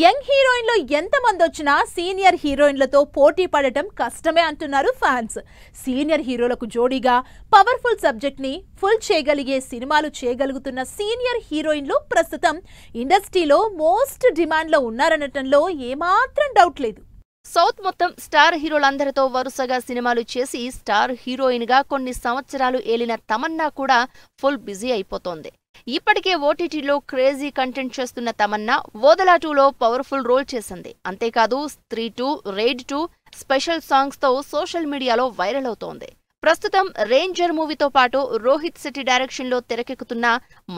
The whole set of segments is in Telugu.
యంగ్ హీరోయిన్లు ఎంతమంది వచ్చినా సీనియర్ హీరోయిన్లతో పోటీ పడటం కష్టమే అంటున్నారు ఫ్యాన్స్. సీనియర్ హీరోలకు జోడీగా పవర్ఫుల్ సబ్జెక్ట్ ని ఫుల్ చేయగలిగే సినిమాలు చేయగలుగుతున్న సీనియర్ హీరోయిన్లు ప్రస్తుతం ఇండస్ట్రీలో మోస్ట్ డిమాండ్ లో ఉన్నారనటంలో ఏమాత్రం డౌట్ లేదు. సౌత్ మొత్తం స్టార్ హీరోలందరితో వరుసగా సినిమాలు చేసి స్టార్ హీరోయిన్ గా కొన్ని సంవత్సరాలు ఏలిన తమన్నా కూడా ఫుల్ బిజీ అయిపోతోంది. ఇప్పటికే ఓటీటీలో క్రేజీ కంటెంట్ చేస్తున్న తమన్నా ఓదలా 2లో పవర్ఫుల్ రోల్ చేసింది. అంతేకాదు స్త్రీ 2, రైడ్ 2 స్పెషల్ సాంగ్స్ తో సోషల్ మీడియాలో వైరల్ అవుతోంది. ప్రస్తుతం రేంజర్ మూవీతో పాటు రోహిత్ శెట్టి డైరెక్షన్ లో తెరకెక్కుతున్న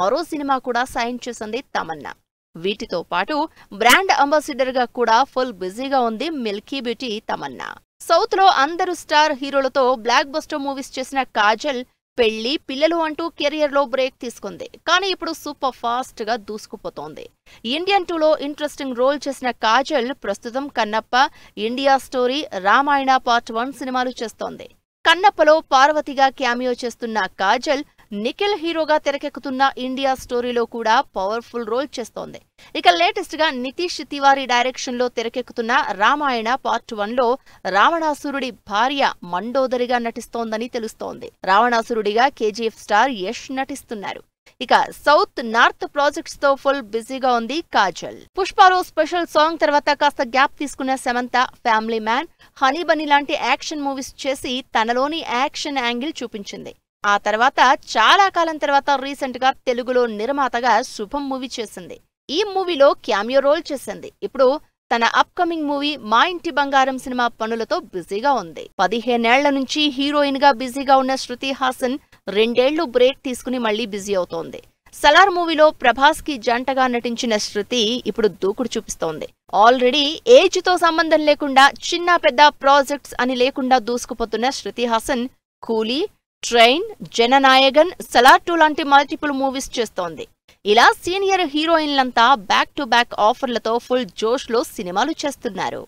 మరో సినిమా కూడా సైన్ చేసింది తమన్నా. వీటితో పాటు బ్రాండ్ అంబాసిడర్ గా కూడా ఫుల్ బిజీగా ఉంది మిల్కీ బ్యూటీ తమన్నా. సౌత్ లో అందరు స్టార్ హీరోలతో బ్లాక్ బస్టర్ మూవీస్ చేసిన కాజల్ పెళ్లి పిల్లలు అంటూ కెరియర్ లో బ్రేక్ తీసుకుంది. కానీ ఇప్పుడు సూపర్ ఫాస్ట్ గా దూసుకుపోతోంది. ఇండియన్ 2లో ఇంట్రెస్టింగ్ రోల్ చేసిన కాజల్ ప్రస్తుతం Kannappa, India story, Ramayana part 1 సినిమాలు చేస్తోంది. కన్నప్పలో పార్వతిగా క్యామియో చేస్తున్న కాజల్ నిఖిల్ హీరోగా తెరకెక్కుతున్న ఇండియా స్టోరీలో కూడా పవర్ఫుల్ రోల్ చేస్తోంది. ఇక లేటెస్ట్ గా నితీష్ తివారీ డైరెక్షన్ లో తెరకెక్కుతున్న రామాయణ పార్ట్ 1లో రావణాసురుడి భార్య మండోదరిగా నటిస్తోందని తెలుస్తోంది. రావణాసురుడిగా కేజీఎఫ్ స్టార్ యష్ నటిస్తున్నారు. ఇక సౌత్ నార్త్ ప్రాజెక్ట్స్ తో ఫుల్ బిజీగా ఉంది కాజల్. పుష్పలో స్పెషల్ సాంగ్ తర్వాత కాస్త గ్యాప్ తీసుకున్న Samantha family man, honey Bunny లాంటి యాక్షన్ మూవీస్ చేసి తనలోని యాక్షన్ యాంగిల్ చూపించింది. ఆ తర్వాత చాలా కాలం తర్వాత రీసెంట్ గా తెలుగులో నిర్మాతగా శుభం మూవీ చేసింది. ఈ మూవీలో క్యామియో రోల్ చేసింది. ఇప్పుడు తన అప్కమింగ్ మూవీ మా ఇంటి బంగారం సినిమా పనులతో బిజీగా ఉంది. 15 ఏళ్ల నుంచి హీరోయిన్ గా బిజీగా ఉన్న శృతి హాసన్ 2 ఏళ్లు బ్రేక్ తీసుకుని మళ్లీ బిజీ అవుతోంది. సలార్ మూవీలో ప్రభాస్ కి జంటగా నటించిన శృతి ఇప్పుడు దూకుడు చూపిస్తోంది. ఆల్రెడీ ఏజ్ తో సంబంధం లేకుండా చిన్న పెద్ద ప్రాజెక్ట్స్ అని లేకుండా దూసుకుపోతున్న శృతి హాసన్ కూలీ, ట్రైన్, జననాయగన్, సలార్ 2 లాంటి మల్టిపుల్ మూవీస్ చేస్తోంది. ఇలా సీనియర్ హీరోయిన్లంతా బ్యాక్ టు బ్యాక్ ఆఫర్లతో ఫుల్ జోష్ లో సినిమాలు చేస్తున్నారు.